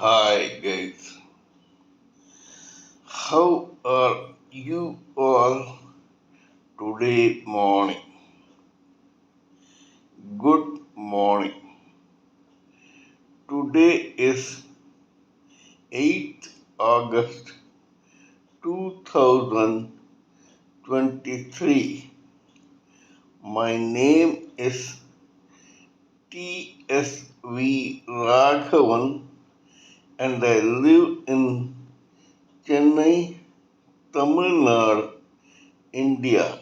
Hi guys, how are you all today morning? Good morning. Today is 8th August 2023. My name is TSV Raghavan and I live in Chennai, Tamil Nadu, India.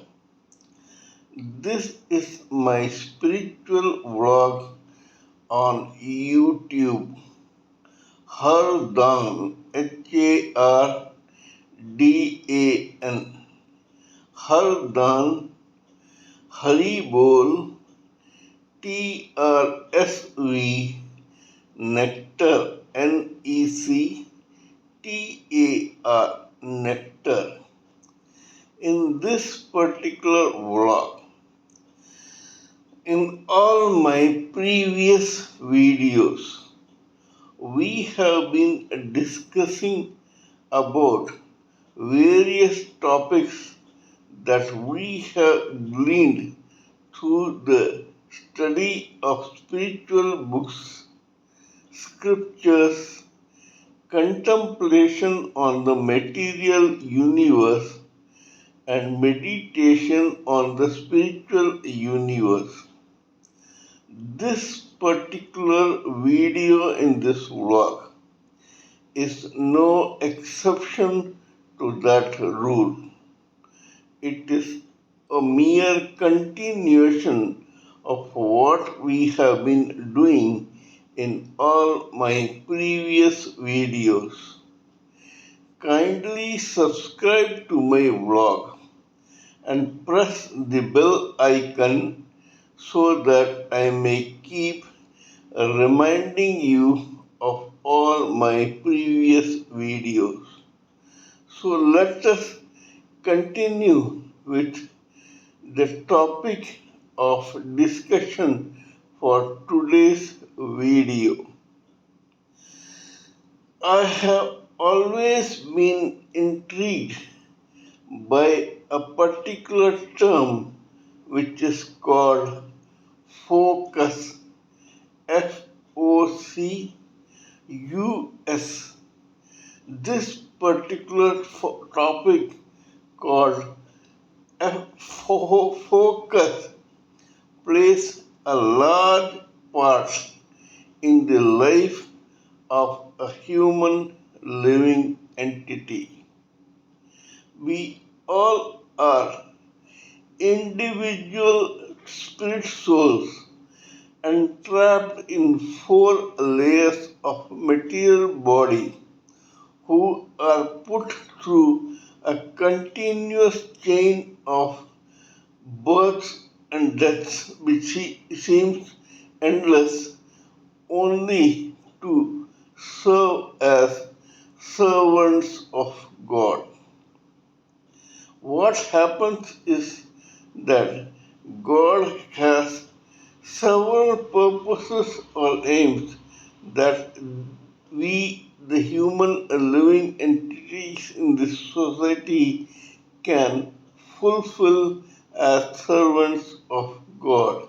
This is my spiritual vlog on YouTube. Hardan, Hardan, Hardan, Haribol, TRSV, Nectar, NECTAR, Nectar. In this particular vlog, in all my previous videos, we have been discussing about various topics that we have gleaned through the study of spiritual books, scriptures, contemplation on the material universe, and meditation on the spiritual universe. This particular video in this vlog is no exception to that rule. It is a mere continuation of what we have been doing in all my previous videos. Kindly subscribe to my vlog and press the bell icon so that I may keep reminding you of all my previous videos. So let us continue with the topic of discussion for today's video. I have always been intrigued by a particular term which is called focus, FOCUS. This particular topic called focus plays a large part in the life of a human living entity. We all are individual spirit souls entrapped in four layers of material body who are put through a continuous chain of births and deaths which seems endless only to serve as servants of God. What happens is that God has several purposes or aims that we, the human living entities in this society, can fulfill as servants of God.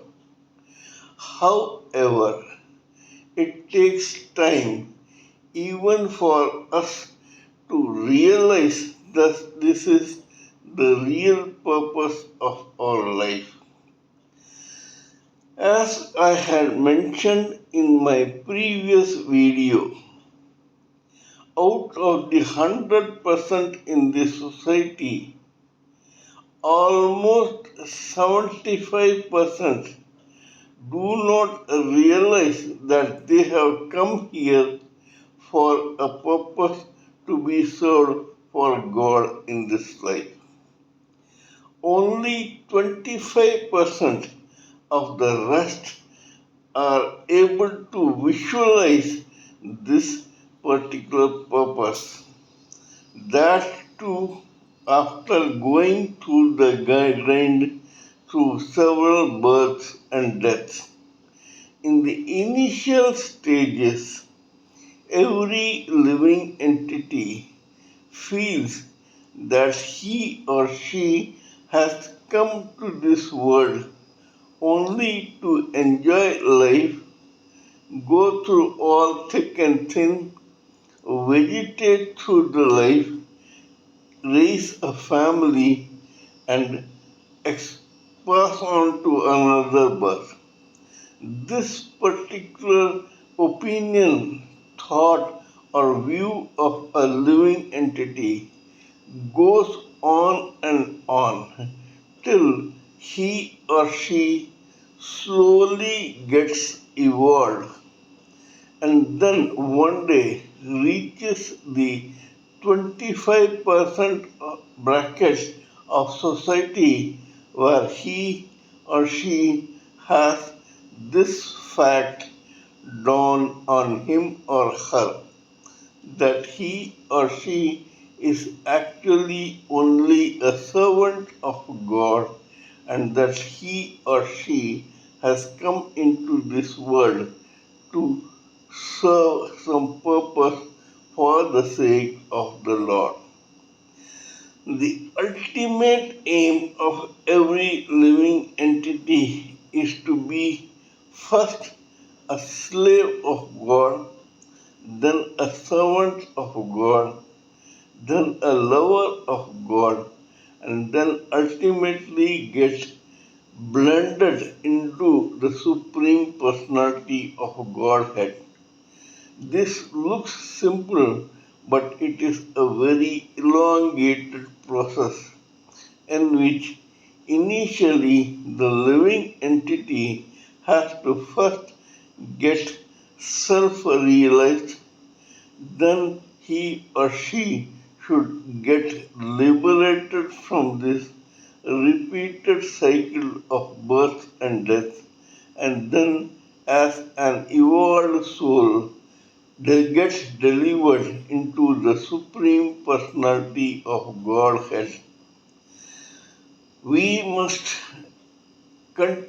However, it takes time even for us to realize that this is the real purpose of our life. As I had mentioned in my previous video, out of the 100% in the society, almost 75% do not realize that they have come here for a purpose to be served for God in this life. Only 25% of the rest are able to visualize this particular purpose. That too after going through the grind through several births and deaths. In the initial stages, Every living entity feels that he or she has come to this world only to enjoy life, go through all thick and thin, vegetate through the life, raise a family, and pass on to another birth. This particular opinion, thought, or view of a living entity goes on and on till he or she slowly gets evolved and then one day reaches the 25% bracket of society where he or she has this fact dawn on him or her that he or she is actually only a servant of God and that he or she has come into this world to serve some purpose for the sake of the Lord. The ultimate aim of every living entity is to be first a slave of God, then a servant of God, then a lover of God, and then ultimately get blended into the Supreme Personality of Godhead. This looks simple, but it is a very elongated process in which initially the living entity has to first get self realized, then he or she should get liberated from this repeated cycle of birth and death, and then as an evolved soul they get delivered into the Supreme Personality of Godhead. We must con-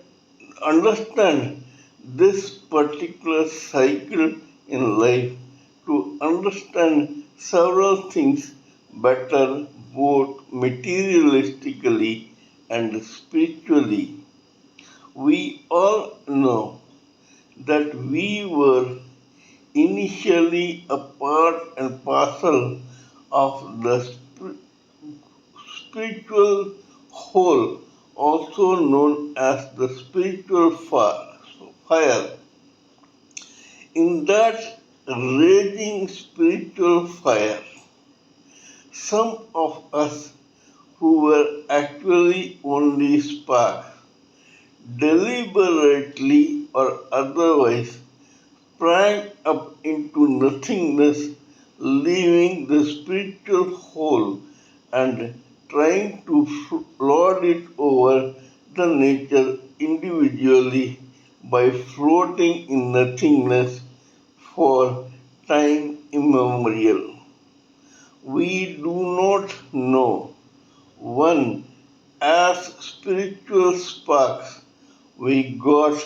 understand this particular cycle in life to understand several things better, both materialistically and spiritually. We all know that we were initially a part and parcel of the spiritual whole, also known as the spiritual fire. In that raging spiritual fire, some of us who were actually only sparks, deliberately or otherwise, sprang up into nothingness, leaving the spiritual whole and trying to lord it over the nature individually by floating in nothingness for time immemorial. We do not know one as spiritual sparks we got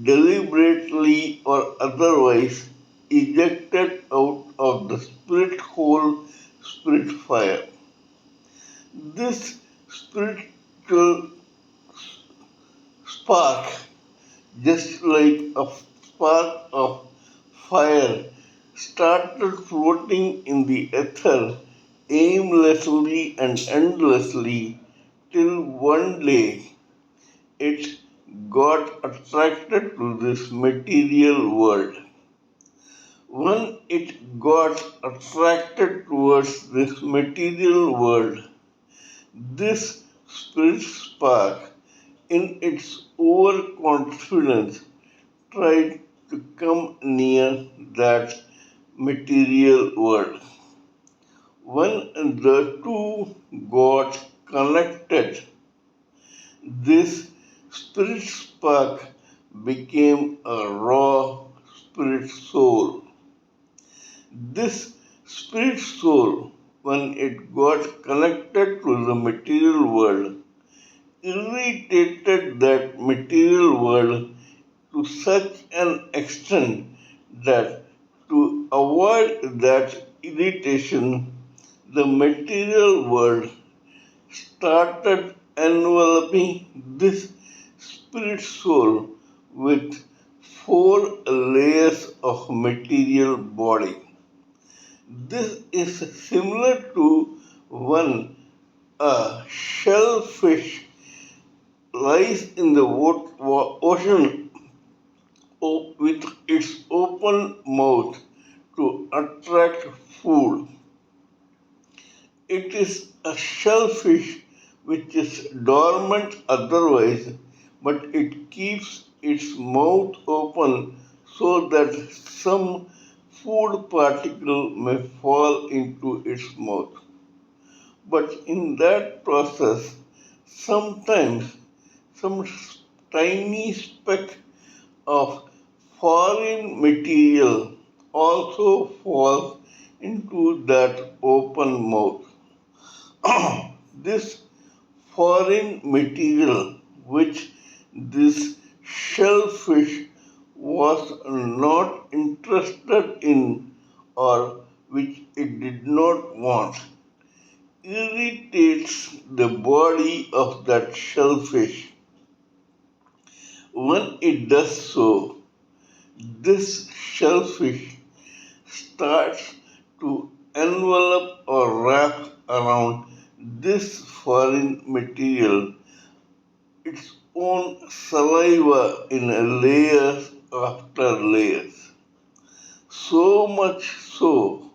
deliberately or otherwise ejected out of the spirit whole spirit fire. This spiritual spark, just like a spark of fire, started floating in the ether aimlessly and endlessly till one day it got attracted to this material world. When it got attracted towards this material world, this spirit spark, in its overconfidence, tried to come near that material world. When the two got connected, this spirit spark became a raw spirit soul. This spirit soul, when it got connected to the material world, irritated that material world to such an extent that to avoid that irritation, the material world started enveloping this spirit soul with four layers of material body. This is similar to when a shellfish lies in the ocean with its open mouth to attract food. It is a shellfish which is dormant otherwise, but it keeps its mouth open so that some food particle may fall into its mouth. But in that process, sometimes some tiny speck of foreign material also falls into that open mouth. This foreign material, which this shellfish was not interested in or which it did not want, irritates the body of that shellfish. When it does so, this shellfish starts to envelop or wrap around this foreign material its own saliva in layers after layers. So much so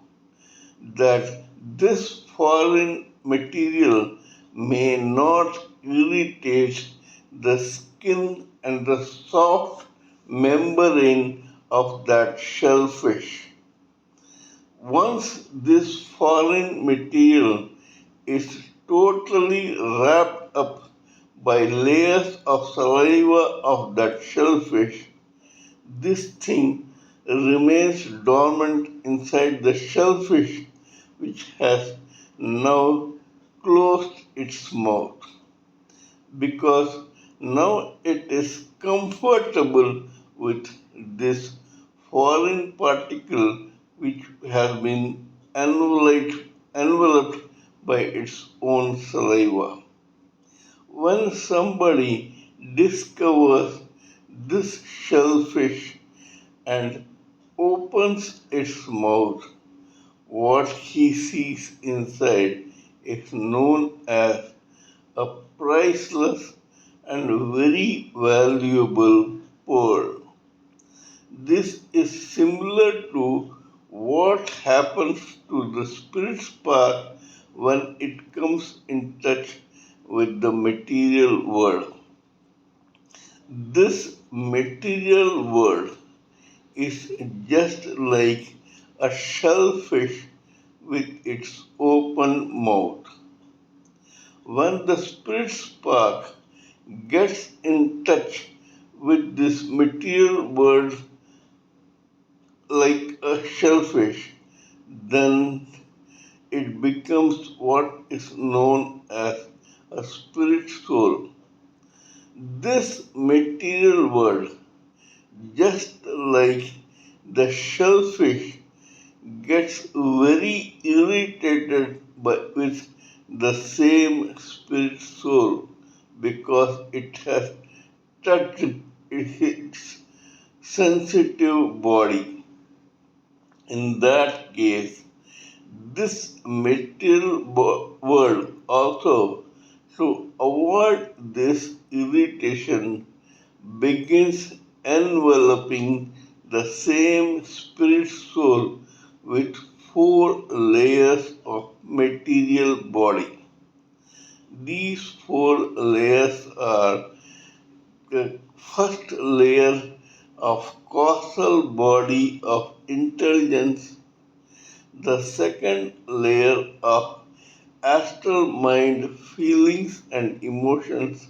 that this foreign material may not irritate the skin and the soft membrane of that shellfish. Once this foreign material is totally wrapped up by layers of saliva of that shellfish, this thing remains dormant inside the shellfish, which has now closed its mouth because now it is comfortable with this foreign particle which has been enveloped by its own saliva. When somebody discovers this shellfish and opens its mouth, what he sees inside is known as a priceless and very valuable pearl. This is similar to what happens to the spirit spark when it comes in touch with the material world. This material world is just like a shellfish with its open mouth. When the spirit spark gets in touch with this material world like a shellfish, then it becomes what is known as a spirit soul. This material world, just like the shellfish, gets very irritated with the same spirit soul because it has touched its sensitive body. In that case, this material world also, to avoid this irritation, begins enveloping the same spirit soul with four layers of material body. These four layers are the first layer of causal body of intelligence, the second layer of astral mind feelings and emotions,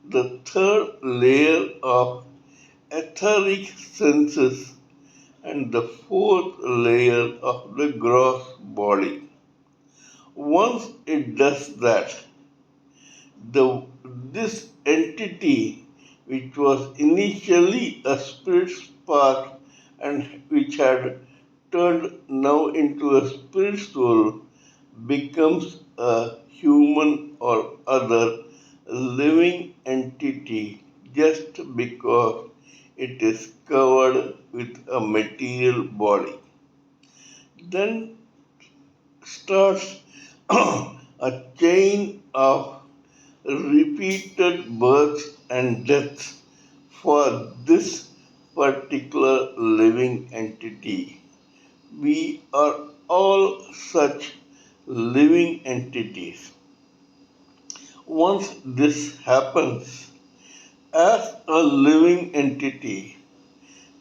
the third layer of etheric senses, and the fourth layer of the gross body. Once it does that, this entity, which was initially a spirit spark and which had turned now into a spirit soul, becomes a human or other living entity just because it is covered with a material body. Then starts a chain of repeated births and deaths for this particular living entity. We are all such living entities. Once this happens, as a living entity,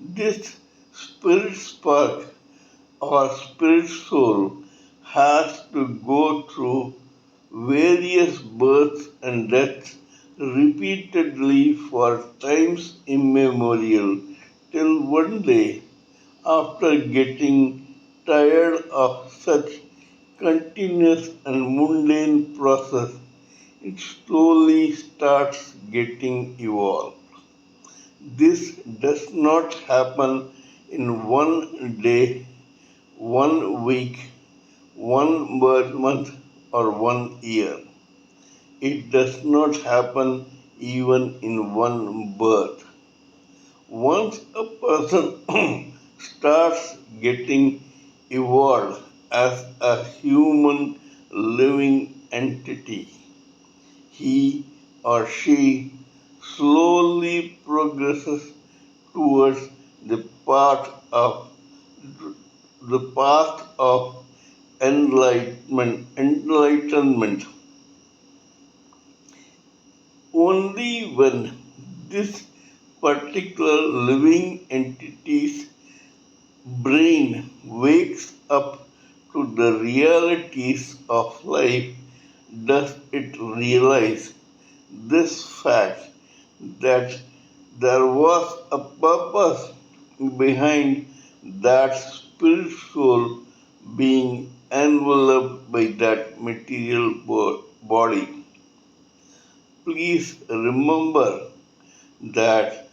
this spirit spark or spirit soul has to go through various births and deaths repeatedly for times immemorial till one day, after getting tired of such continuous and mundane process, it slowly starts getting evolved. This does not happen in one day, one week, one month, or one year. It does not happen even in one birth. Once a person starts getting evolved as a human living entity, he or she slowly progresses towards the path of the path of enlightenment. Only when this particular living entity's brain wakes up to the realities of life does it realize this fact that there was a purpose behind that spirit soul being enveloped by that material body. Please remember that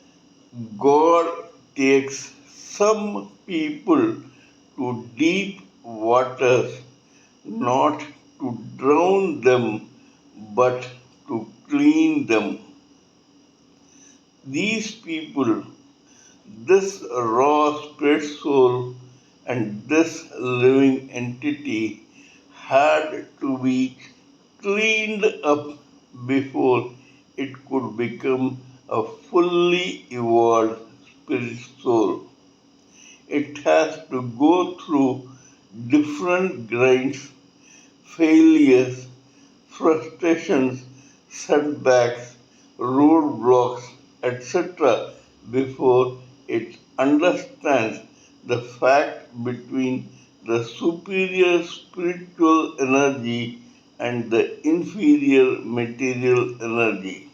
God takes some people to deep waters not to drown them but to clean them. These people, this raw spirit soul, and this living entity had to be cleaned up before it could become a fully evolved spirit soul. It has to go through different grinds, failures, frustrations, setbacks, roadblocks, etc. before it understands the fact between the superior spiritual energy and the inferior material energy.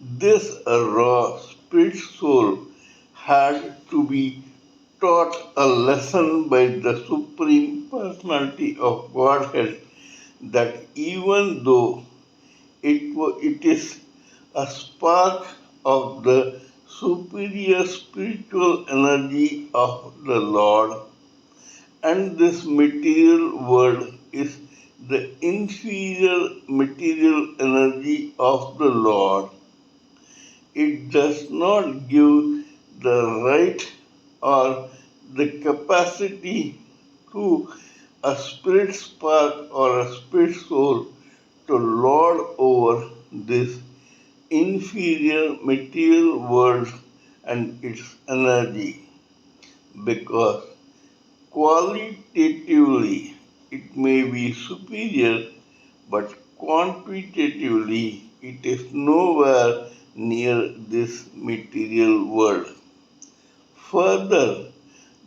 This raw spirit soul had to be taught a lesson by the Supreme Personality of Godhead that even though it is a spark of the superior spiritual energy of the Lord, and this material world is the inferior material energy of the Lord, it does not give the right or the capacity to a spirit spark or a spirit soul to lord over this inferior material world and its energy, because qualitatively it may be superior, but quantitatively it is nowhere near this material world. Further,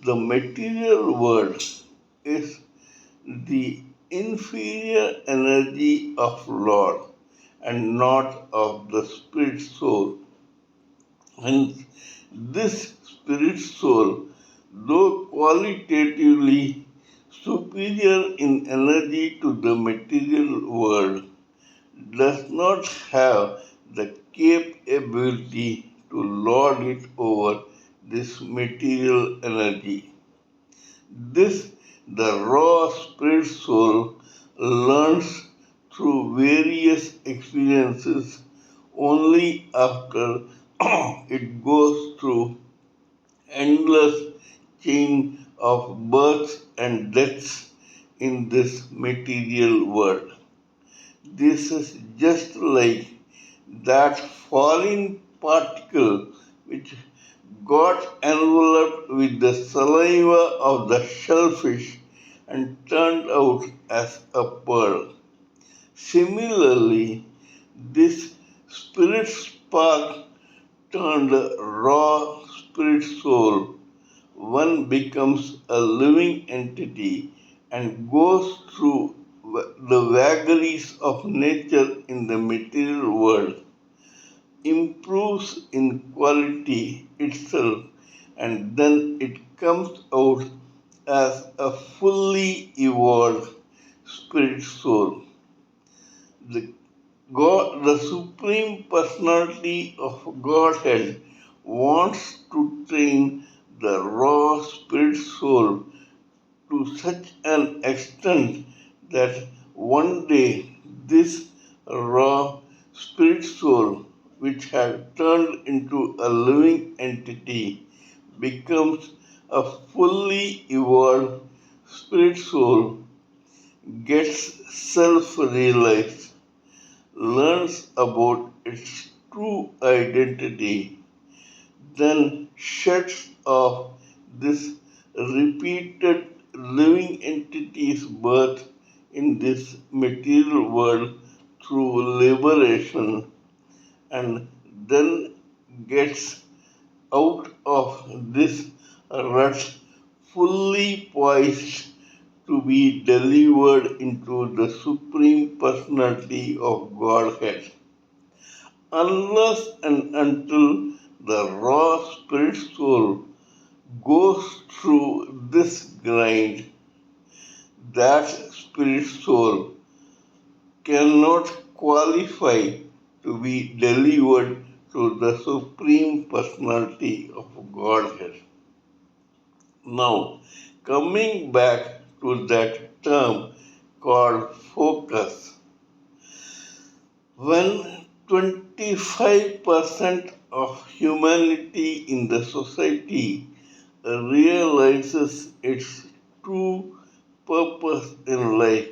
the material world is the inferior energy of Lord and not of the spirit soul. Hence, this spirit soul, though qualitatively superior in energy to the material world, does not have the capability to lord it over this material energy. This the raw spirit soul learns through various experiences only after it goes through endless chain of births and deaths in this material world. This is just like that falling particle which got enveloped with the saliva of the shellfish and turned out as a pearl. Similarly, this spirit spark turned raw spirit soul, one becomes a living entity and goes through the vagaries of nature in the material world, improves in quality itself, and then it comes out as a fully evolved spirit soul. The God, the Supreme Personality of Godhead, wants to train the raw spirit soul to such an extent that one day this raw spirit soul, which had turned into a living entity, becomes a fully evolved spirit soul, gets self realized, learns about its true identity, then sheds off this repeated living entity's birth in this material world through liberation, and then gets out of this rut fully poised to be delivered into the Supreme Personality of Godhead. Unless and until the raw spirit soul goes through this grind, that spirit soul cannot qualify to be delivered to the Supreme Personality of Godhead. Now, coming back to that term called focus, when 25% of humanity in the society realizes its true purpose in life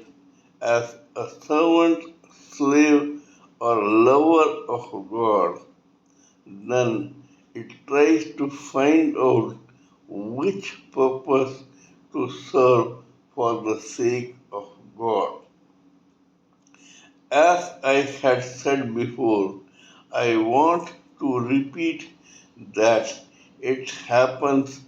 as a servant, slave, or lover of God, then it tries to find out which purpose to serve for the sake of God. As I had said before, I want to repeat that it happens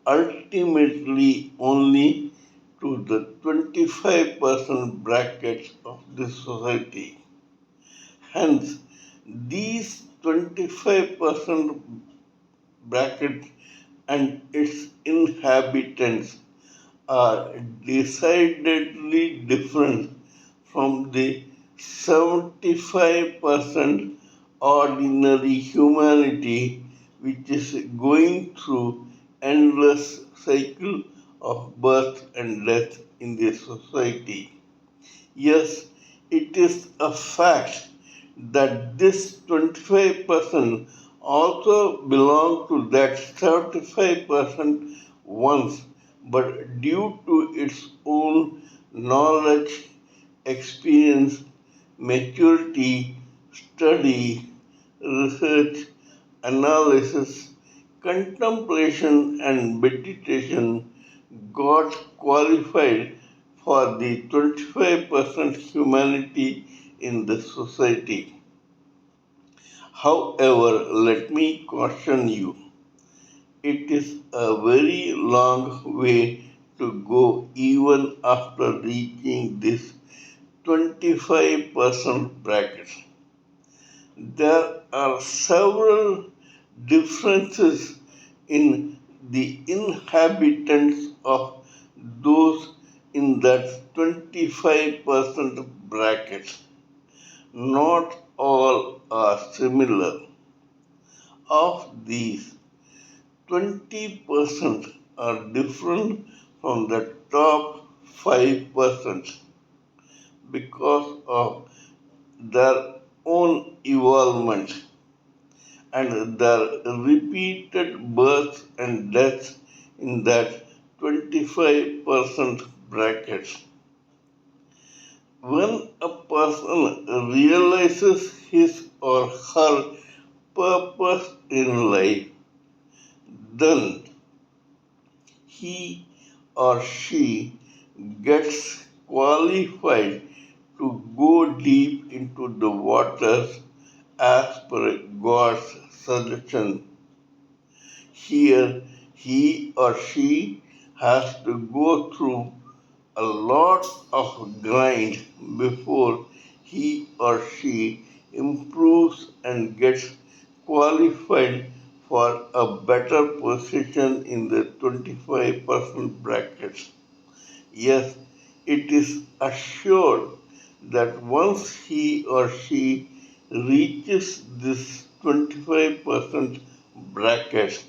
ultimately only to the 25% bracket of this society. Hence, these 25% bracket and its inhabitants are decidedly different from the 75% ordinary humanity which is going through endless cycle of birth and death in this society. Yes, it is a fact that this 25% also belong to that 75% once, but due to its own knowledge, experience, maturity, study, research, analysis, contemplation, and meditation got qualified for the 25% humanity in the society. However, let me caution you, it is a very long way to go even after reaching this 25% bracket. There are several differences in the inhabitants of those in that 25% bracket. Not all are similar. Of these, 20% are different from the top 5% because of their own involvement and their repeated births and deaths in that 25% bracket. When a person realizes his or her purpose in life, then he or she gets qualified to go deep into the waters as per God's suggestion. Here, he or she has to go through a lot of grind before he or she improves and gets qualified for a better position in the 25% bracket. Yes, it is assured that once he or she reaches this 25% bracket,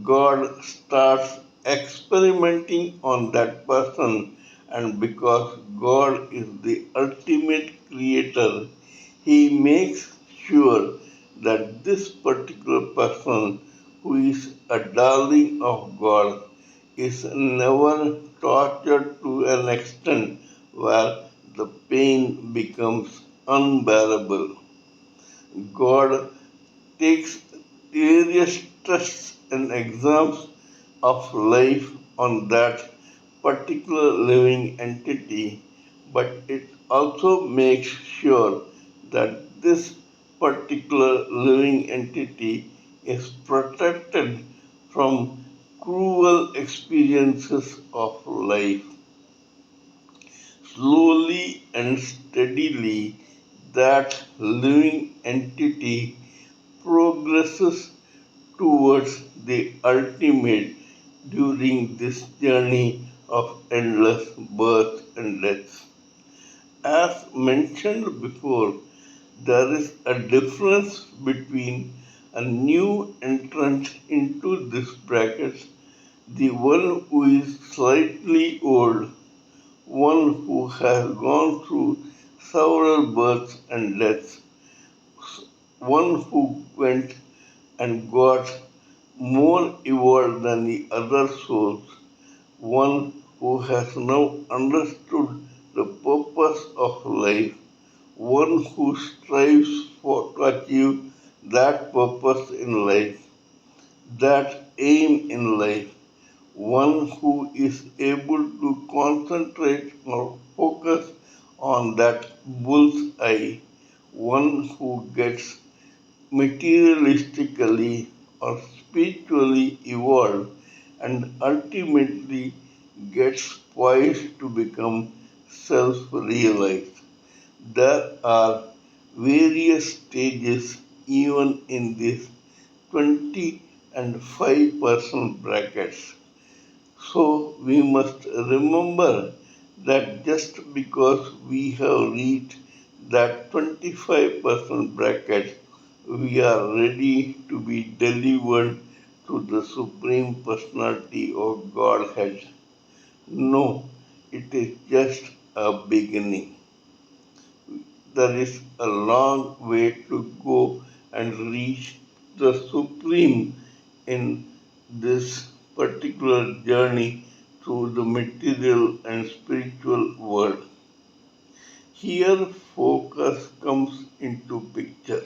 God starts experimenting on that person, and because God is the ultimate creator, He makes sure that this particular person, who is a darling of God, is never tortured to an extent where the pain becomes unbearable. God takes various tests and exams of life on that particular living entity, but it also makes sure that this particular living entity is protected from cruel experiences of life. Slowly and steadily, that living entity progresses towards the ultimate during this journey of endless birth and death. As mentioned before, there is a difference between a new entrant into this bracket, the one who is slightly old, one who has gone through several births and deaths, one who went and got more evolved than the other souls, one who has now understood the purpose of life, one who strives to achieve that purpose in life, that aim in life, one who is able to concentrate or focus on that bull's eye, one who gets materialistically or spiritually evolved and ultimately gets poised to become self realized. There are various stages even in this 20 and 5% brackets. So we must remember that just because we have reached that 25% bracket, we are ready to be delivered to the Supreme Personality of Godhead. No, it is just a beginning. There is a long way to go and reach the Supreme in this particular journey through the material and spiritual world. Here, focus comes into picture.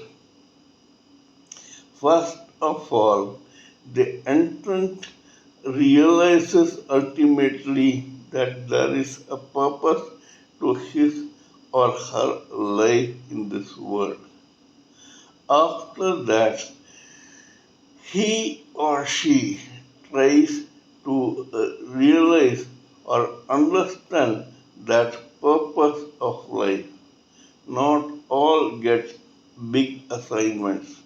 First of all, the entrant realizes ultimately that there is a purpose to his or her life in this world. After that, he or she tries to realize or understand that purpose of life. Not all get big assignments.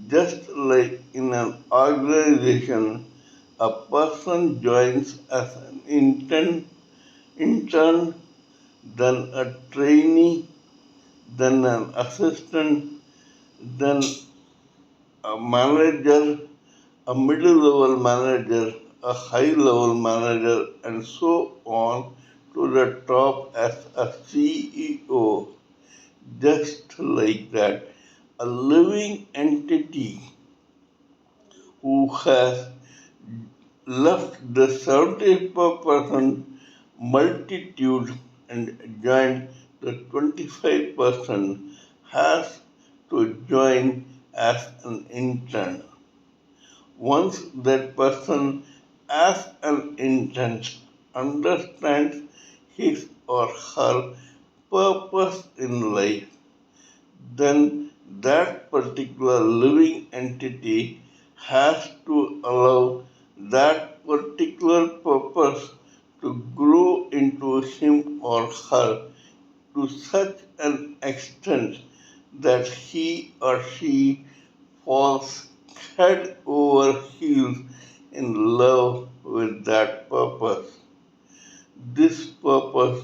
Just like in an organization, a person joins as an intern, then a trainee, then an assistant, then a manager, a middle level manager, a high level manager, and so on to the top as a CEO. Just like that, a living entity who has left the 75% multitude and joined the 25% has to join as an intern. Once that person as an intern understands his or her purpose in life, then that particular living entity has to allow that particular purpose to grow into him or her to such an extent that he or she falls head over heels in love with that purpose. This purpose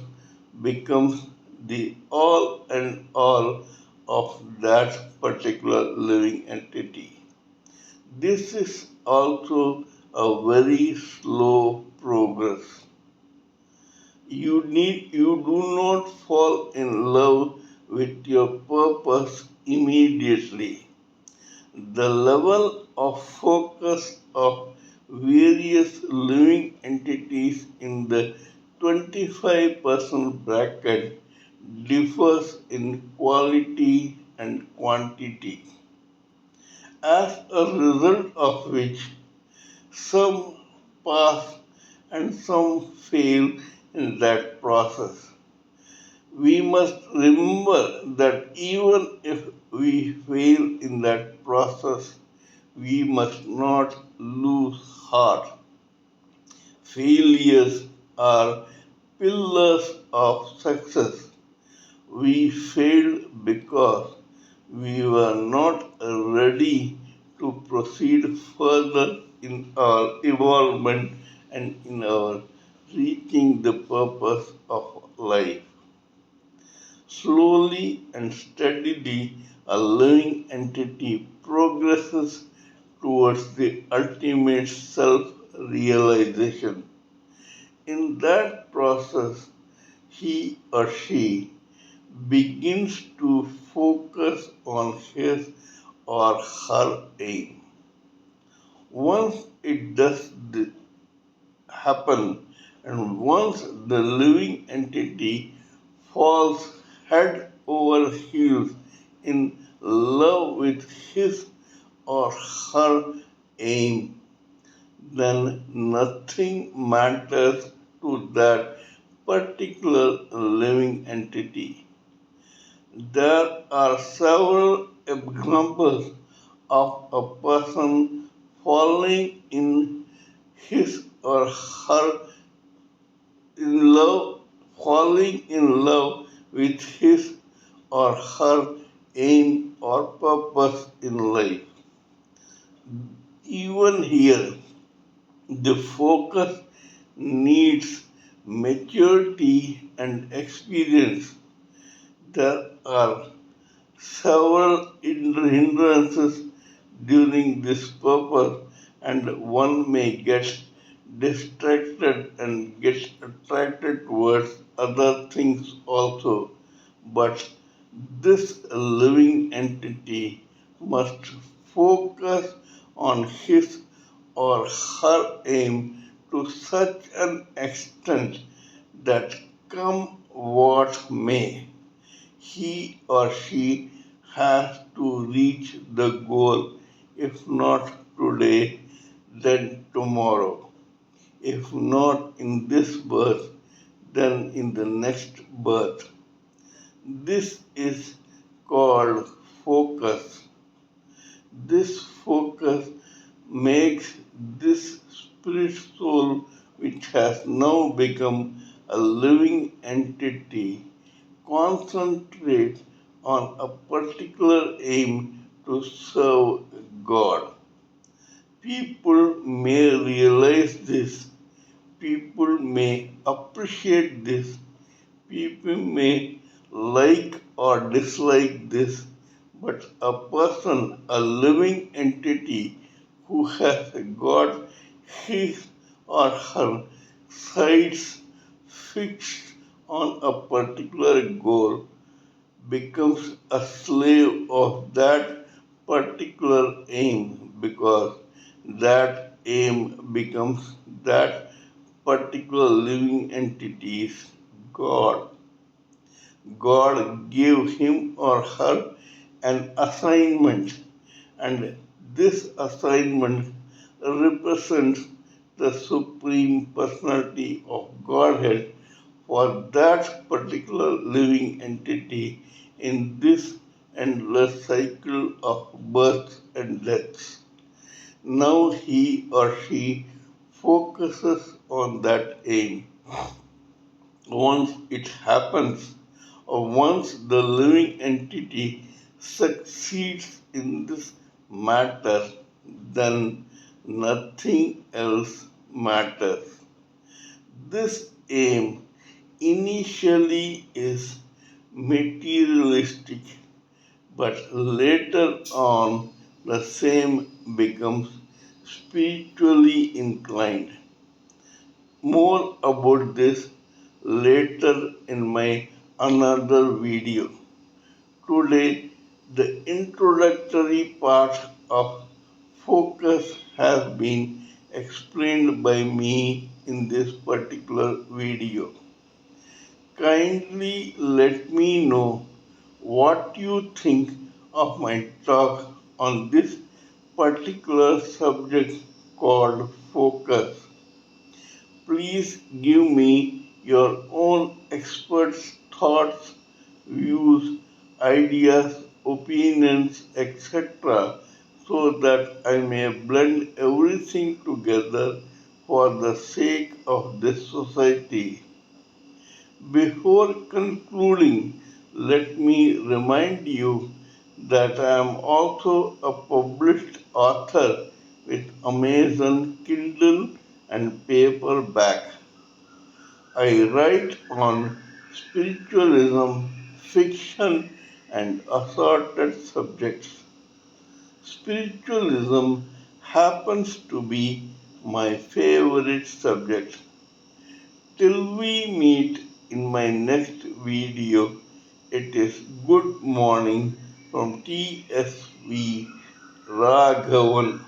becomes the all and all of that particular living entity. This is also a very slow progress. You do not fall in love with your purpose immediately. The level of focus of various living entities in the 25% bracket differs in quality and quantity, as a result of which some pass and some fail in that process. We must remember that even if we fail in that process, we must not lose heart. Failures are pillars of success. We failed because we were not ready to proceed further in our evolvement and in our reaching the purpose of life. Slowly and steadily, a living entity progresses towards the ultimate self realization. In that process, he or she begins to focus on his or her aim. Once it does happen, and once the living entity falls head over heels in love with his or her aim, then nothing matters to that particular living entity. There are several examples of a person falling in his or her in love, falling in love with his or her aim or purpose in life. Even here, the focus needs maturity and experience. There are several hindrances during this purpose, and one may get distracted and get attracted towards other things also. But this living entity must focus on his or her aim to such an extent that come what may, he or she has to reach the goal, if not today, then tomorrow. If not in this birth, then in the next birth. This is called focus. This focus makes this spirit soul, which has now become a living entity, concentrate on a particular aim to serve God. People may realize this, people may appreciate this, people may like or dislike this, but a person, a living entity who has got his or her sights fixed on a particular goal becomes a slave of that particular aim because that aim becomes that particular living entity's God. God gave him or her an assignment, and this assignment represents the Supreme Personality of Godhead for that particular living entity in this endless cycle of births and deaths. Now he or she focuses on that aim. Once it happens, or once the living entity succeeds in this matter, then nothing else matters. This aim initially is materialistic, but later on the same becomes spiritually inclined. More about this later in my another video. Today, the introductory part of focus has been explained by me in this particular video. Kindly let me know what you think of my talk on this particular subject called focus. Please give me your own experts' thoughts, views, ideas, opinions, etc., so that I may blend everything together for the sake of this society. Before concluding, let me remind you that I am also a published author with Amazon Kindle and paperback. I write on spiritualism, fiction, and assorted subjects. Spiritualism happens to be my favorite subject. Till we meet in my next video, it is good morning from TSV Raghavan.